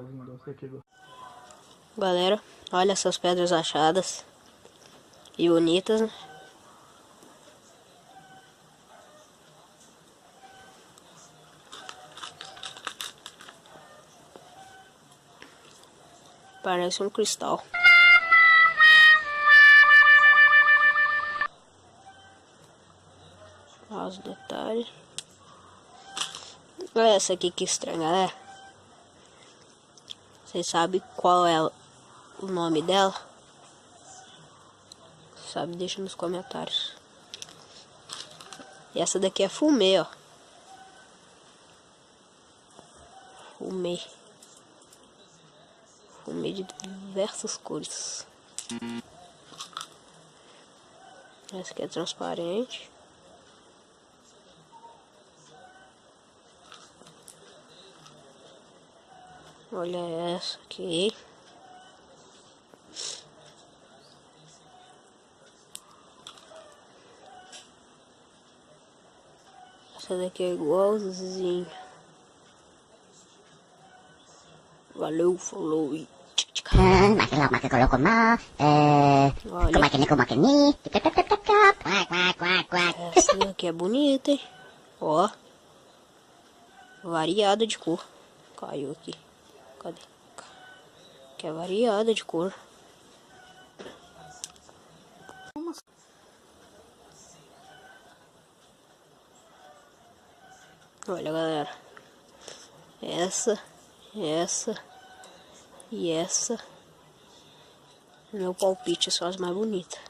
lindo, você que gostou. Galera, olha essas pedras achadas. E bonitas, né? Parece um cristal. Olha os detalhes. Olha essa aqui que estranha, né? Vocês sabem qual é o nome dela? Sabe? Deixa nos comentários. E essa daqui é fumê, ó. Fumê. Fumê de diversas cores. Essa aqui é transparente. Olha essa aqui. Essa daqui é igualzinho. Valeu, falou e olha. Essa daqui é bonita, hein? Ó. Variada de cor. Caiu aqui. Cadê? Que é variada de cor. Olha, galera. Essa e essa. Meu palpite são as mais bonitas.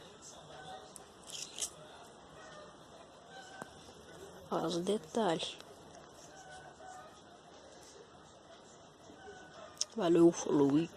Olha os detalhes. Valeu, falou.